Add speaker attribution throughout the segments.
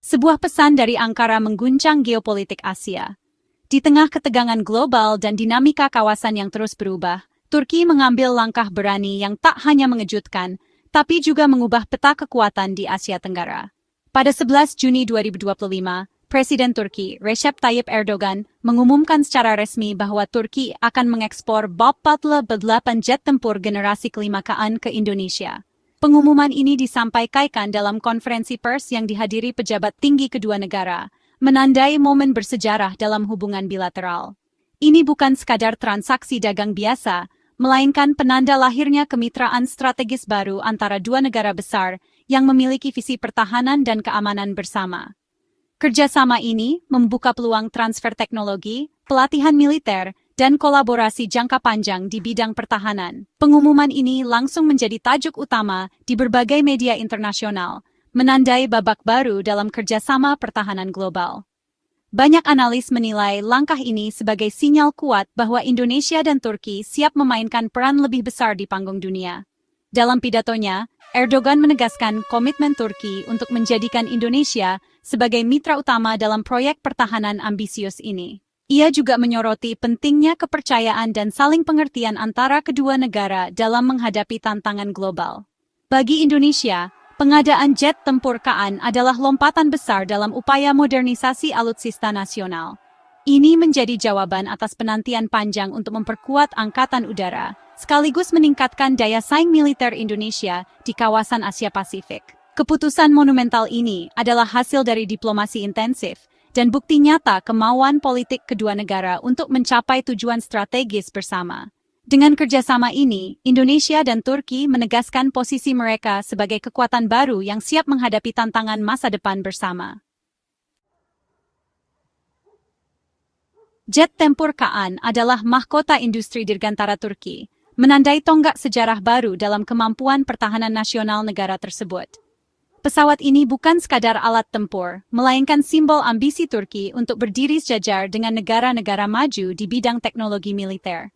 Speaker 1: Sebuah pesan dari Ankara mengguncang geopolitik Asia. Di tengah ketegangan global dan dinamika kawasan yang terus berubah, Turki mengambil langkah berani yang tak hanya mengejutkan, tapi juga mengubah peta kekuatan di Asia Tenggara. Pada 11 Juni 2025, Presiden Turki Recep Tayyip Erdogan mengumumkan secara resmi bahwa Turki akan mengekspor BAP-48 jet tempur generasi kelima KN ke Indonesia. Pengumuman ini disampaikan dalam konferensi pers yang dihadiri pejabat tinggi kedua negara, menandai momen bersejarah dalam hubungan bilateral. Ini bukan sekadar transaksi dagang biasa, melainkan penanda lahirnya kemitraan strategis baru antara dua negara besar yang memiliki visi pertahanan dan keamanan bersama. Kerjasama ini membuka peluang transfer teknologi, pelatihan militer, dan kolaborasi jangka panjang di bidang pertahanan. Pengumuman ini langsung menjadi tajuk utama di berbagai media internasional, menandai babak baru dalam kerjasama pertahanan global. Banyak analis menilai langkah ini sebagai sinyal kuat bahwa Indonesia dan Turki siap memainkan peran lebih besar di panggung dunia. Dalam pidatonya, Erdogan menegaskan komitmen Turki untuk menjadikan Indonesia sebagai mitra utama dalam proyek pertahanan ambisius ini. Ia juga menyoroti pentingnya kepercayaan dan saling pengertian antara kedua negara dalam menghadapi tantangan global. Bagi Indonesia, pengadaan jet tempur KN adalah lompatan besar dalam upaya modernisasi alutsista nasional. Ini menjadi jawaban atas penantian panjang untuk memperkuat angkatan udara, sekaligus meningkatkan daya saing militer Indonesia di kawasan Asia Pasifik. Keputusan monumental ini adalah hasil dari diplomasi intensif dan bukti nyata kemauan politik kedua negara untuk mencapai tujuan strategis bersama. Dengan kerjasama ini, Indonesia dan Turki menegaskan posisi mereka sebagai kekuatan baru yang siap menghadapi tantangan masa depan bersama. Jet tempur KN adalah mahkota industri dirgantara Turki, menandai tonggak sejarah baru dalam kemampuan pertahanan nasional negara tersebut. Pesawat ini bukan sekadar alat tempur, melainkan simbol ambisi Turki untuk berdiri sejajar dengan negara-negara maju di bidang teknologi militer.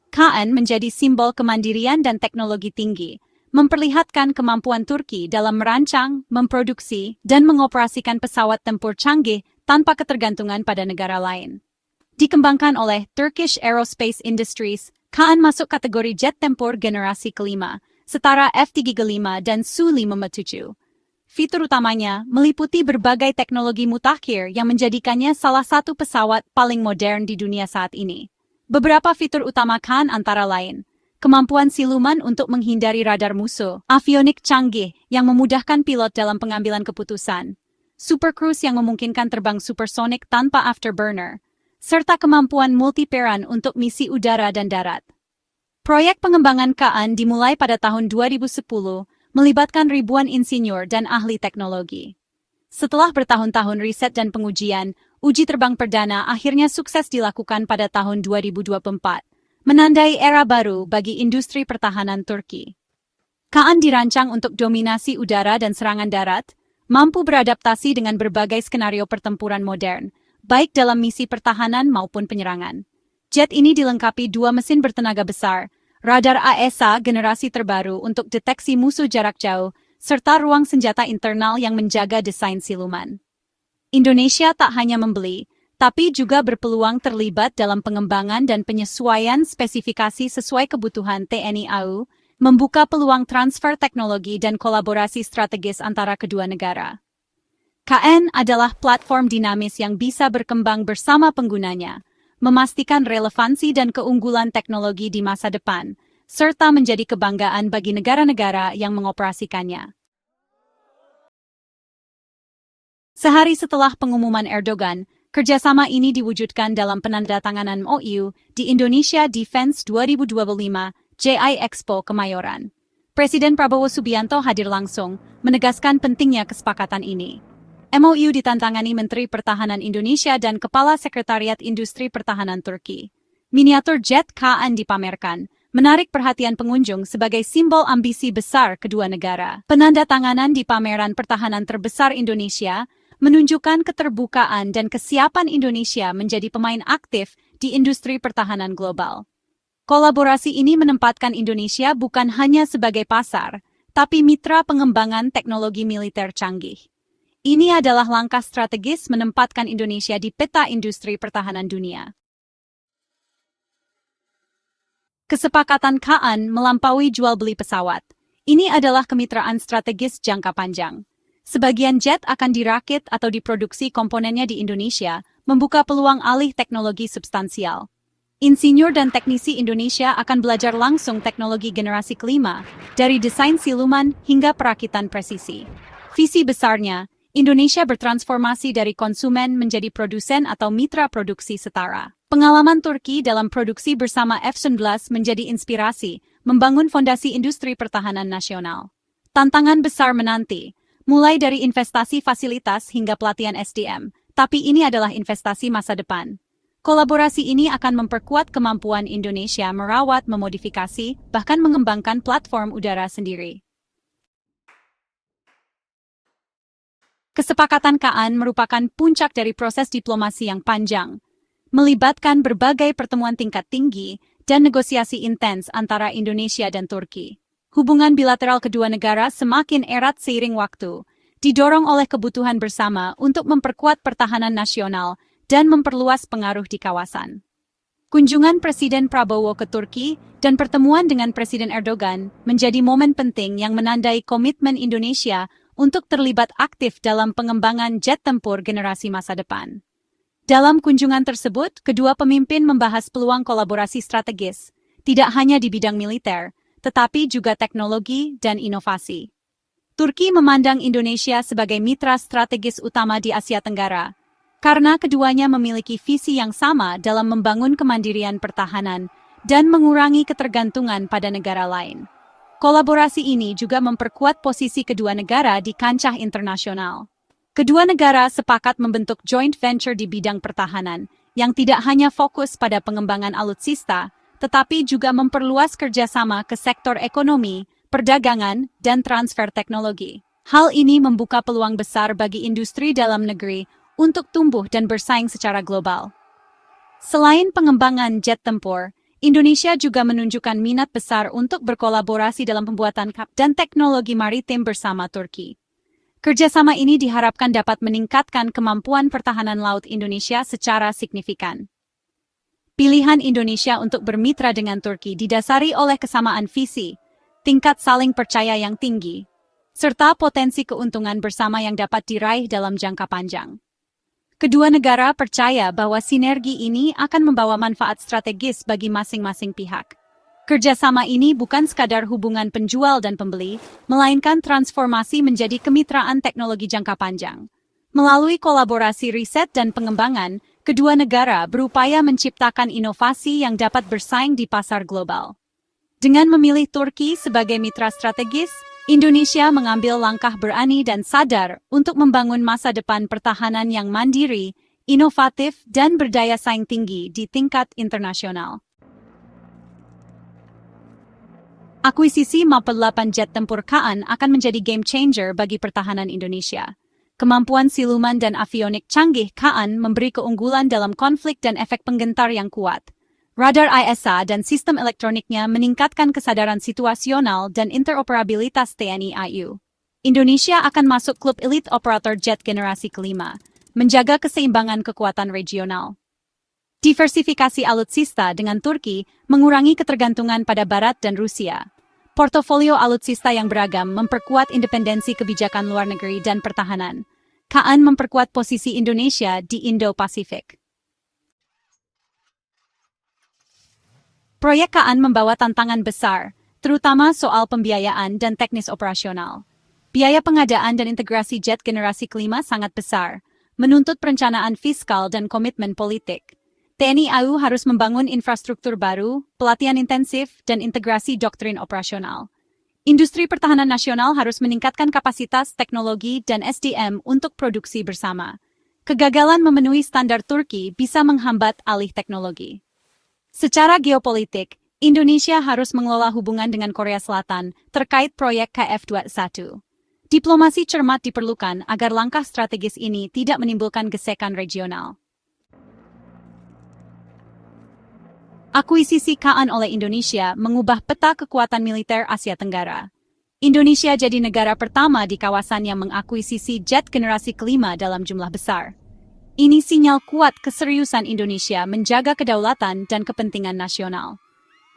Speaker 1: KN menjadi simbol kemandirian dan teknologi tinggi, memperlihatkan kemampuan Turki dalam merancang, memproduksi, dan mengoperasikan pesawat tempur canggih tanpa ketergantungan pada negara lain. Dikembangkan oleh Turkish Aerospace Industries, KN masuk kategori jet tempur generasi kelima, setara F-35 dan Su-57. Fitur utamanya meliputi berbagai teknologi mutakhir yang menjadikannya salah satu pesawat paling modern di dunia saat ini. Beberapa fitur utama KN antara lain, kemampuan siluman untuk menghindari radar musuh, avionik canggih yang memudahkan pilot dalam pengambilan keputusan, supercruise yang memungkinkan terbang supersonik tanpa afterburner, serta kemampuan multiperan untuk misi udara dan darat. Proyek pengembangan KN dimulai pada tahun 2010, melibatkan ribuan insinyur dan ahli teknologi. Setelah bertahun-tahun riset dan pengujian, uji terbang perdana akhirnya sukses dilakukan pada tahun 2024, menandai era baru bagi industri pertahanan Turki. KN dirancang untuk dominasi udara dan serangan darat, mampu beradaptasi dengan berbagai skenario pertempuran modern, baik dalam misi pertahanan maupun penyerangan. Jet ini dilengkapi dua mesin bertenaga besar, radar AESA generasi terbaru untuk deteksi musuh jarak jauh, serta ruang senjata internal yang menjaga desain siluman. Indonesia tak hanya membeli, tapi juga berpeluang terlibat dalam pengembangan dan penyesuaian spesifikasi sesuai kebutuhan TNI AU, membuka peluang transfer teknologi dan kolaborasi strategis antara kedua negara. KN adalah platform dinamis yang bisa berkembang bersama penggunanya, memastikan relevansi dan keunggulan teknologi di masa depan, serta menjadi kebanggaan bagi negara-negara yang mengoperasikannya. Sehari setelah pengumuman Erdogan, kerjasama ini diwujudkan dalam penandatanganan MOU di Indonesia Defense 2025 JI Expo Kemayoran. Presiden Prabowo Subianto hadir langsung, menegaskan pentingnya kesepakatan ini. MOU ditantangani Menteri Pertahanan Indonesia dan Kepala Sekretariat Industri Pertahanan Turki. Miniatur jet KN dipamerkan, menarik perhatian pengunjung sebagai simbol ambisi besar kedua negara. Penandatanganan di pameran pertahanan terbesar Indonesia menunjukkan keterbukaan dan kesiapan Indonesia menjadi pemain aktif di industri pertahanan global. Kolaborasi ini menempatkan Indonesia bukan hanya sebagai pasar, tapi mitra pengembangan teknologi militer canggih. Ini adalah langkah strategis menempatkan Indonesia di peta industri pertahanan dunia. Kesepakatan KAAN melampaui jual beli pesawat. Ini adalah kemitraan strategis jangka panjang. Sebagian jet akan dirakit atau diproduksi komponennya di Indonesia, membuka peluang alih teknologi substansial. Insinyur dan teknisi Indonesia akan belajar langsung teknologi generasi kelima, dari desain siluman hingga perakitan presisi. Visi besarnya, Indonesia bertransformasi dari konsumen menjadi produsen atau mitra produksi setara. Pengalaman Turki dalam produksi bersama F-19 menjadi inspirasi, membangun fondasi industri pertahanan nasional. Tantangan besar menanti, mulai dari investasi fasilitas hingga pelatihan SDM, tapi ini adalah investasi masa depan. Kolaborasi ini akan memperkuat kemampuan Indonesia merawat, memodifikasi, bahkan mengembangkan platform udara sendiri. Kesepakatan KAAN merupakan puncak dari proses diplomasi yang panjang, melibatkan berbagai pertemuan tingkat tinggi dan negosiasi intens antara Indonesia dan Turki. Hubungan bilateral kedua negara semakin erat seiring waktu, didorong oleh kebutuhan bersama untuk memperkuat pertahanan nasional dan memperluas pengaruh di kawasan. Kunjungan Presiden Prabowo ke Turki dan pertemuan dengan Presiden Erdogan menjadi momen penting yang menandai komitmen Indonesia untuk terlibat aktif dalam pengembangan jet tempur generasi masa depan. Dalam kunjungan tersebut, kedua pemimpin membahas peluang kolaborasi strategis, tidak hanya di bidang militer, tetapi juga teknologi dan inovasi. Turki memandang Indonesia sebagai mitra strategis utama di Asia Tenggara, karena keduanya memiliki visi yang sama dalam membangun kemandirian pertahanan dan mengurangi ketergantungan pada negara lain. Kolaborasi ini juga memperkuat posisi kedua negara di kancah internasional. Kedua negara sepakat membentuk joint venture di bidang pertahanan, yang tidak hanya fokus pada pengembangan alutsista, tetapi juga memperluas kerjasama ke sektor ekonomi, perdagangan, dan transfer teknologi. Hal ini membuka peluang besar bagi industri dalam negeri untuk tumbuh dan bersaing secara global. Selain pengembangan jet tempur, Indonesia juga menunjukkan minat besar untuk berkolaborasi dalam pembuatan kapal dan teknologi maritim bersama Turki. Kerjasama ini diharapkan dapat meningkatkan kemampuan pertahanan laut Indonesia secara signifikan. Pilihan Indonesia untuk bermitra dengan Turki didasari oleh kesamaan visi, tingkat saling percaya yang tinggi, serta potensi keuntungan bersama yang dapat diraih dalam jangka panjang. Kedua negara percaya bahwa sinergi ini akan membawa manfaat strategis bagi masing-masing pihak. Kerjasama ini bukan sekadar hubungan penjual dan pembeli, melainkan transformasi menjadi kemitraan teknologi jangka panjang. Melalui kolaborasi riset dan pengembangan, kedua negara berupaya menciptakan inovasi yang dapat bersaing di pasar global. Dengan memilih Turki sebagai mitra strategis, Indonesia mengambil langkah berani dan sadar untuk membangun masa depan pertahanan yang mandiri, inovatif, dan berdaya saing tinggi di tingkat internasional. Akuisisi Maple 8 jet tempur KAAN akan menjadi game changer bagi pertahanan Indonesia. Kemampuan siluman dan avionik canggih KAAN memberi keunggulan dalam konflik dan efek penggentar yang kuat. Radar ISA dan sistem elektroniknya meningkatkan kesadaran situasional dan interoperabilitas TNI AU. Indonesia akan masuk klub elite operator jet generasi kelima, menjaga keseimbangan kekuatan regional. Diversifikasi alutsista dengan Turki mengurangi ketergantungan pada Barat dan Rusia. Portofolio alutsista yang beragam memperkuat independensi kebijakan luar negeri dan pertahanan. KAAN memperkuat posisi Indonesia di Indo-Pasifik. Proyek KAAN membawa tantangan besar, terutama soal pembiayaan dan teknis operasional. Biaya pengadaan dan integrasi jet generasi kelima sangat besar, menuntut perencanaan fiskal dan komitmen politik. TNI AU harus membangun infrastruktur baru, pelatihan intensif, dan integrasi doktrin operasional. Industri pertahanan nasional harus meningkatkan kapasitas teknologi dan SDM untuk produksi bersama. Kegagalan memenuhi standar Turki bisa menghambat alih teknologi. Secara geopolitik, Indonesia harus mengelola hubungan dengan Korea Selatan terkait proyek KF-21. Diplomasi cermat diperlukan agar langkah strategis ini tidak menimbulkan gesekan regional. Akuisisi KAAN oleh Indonesia mengubah peta kekuatan militer Asia Tenggara. Indonesia jadi negara pertama di kawasan yang mengakuisisi jet generasi kelima dalam jumlah besar. Ini sinyal kuat keseriusan Indonesia menjaga kedaulatan dan kepentingan nasional.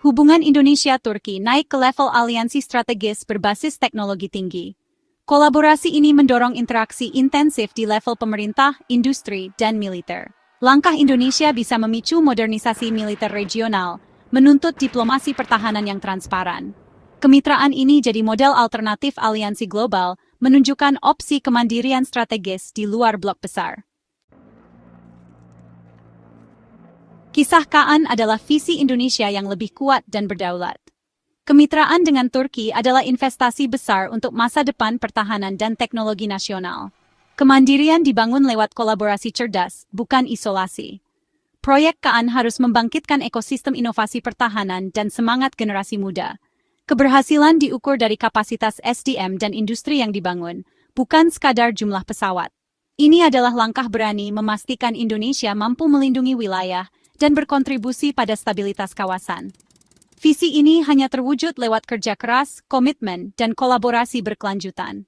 Speaker 1: Hubungan Indonesia-Turki naik ke level aliansi strategis berbasis teknologi tinggi. Kolaborasi ini mendorong interaksi intensif di level pemerintah, industri, dan militer. Langkah Indonesia bisa memicu modernisasi militer regional, menuntut diplomasi pertahanan yang transparan. Kemitraan ini jadi model alternatif aliansi global, menunjukkan opsi kemandirian strategis di luar blok besar. Kisah Kaan adalah visi Indonesia yang lebih kuat dan berdaulat. Kemitraan dengan Turki adalah investasi besar untuk masa depan pertahanan dan teknologi nasional. Kemandirian dibangun lewat kolaborasi cerdas, bukan isolasi. Proyek Kaan harus membangkitkan ekosistem inovasi pertahanan dan semangat generasi muda. Keberhasilan diukur dari kapasitas SDM dan industri yang dibangun, bukan sekadar jumlah pesawat. Ini adalah langkah berani memastikan Indonesia mampu melindungi wilayah dan berkontribusi pada stabilitas kawasan. Visi ini hanya terwujud lewat kerja keras, komitmen, dan kolaborasi berkelanjutan.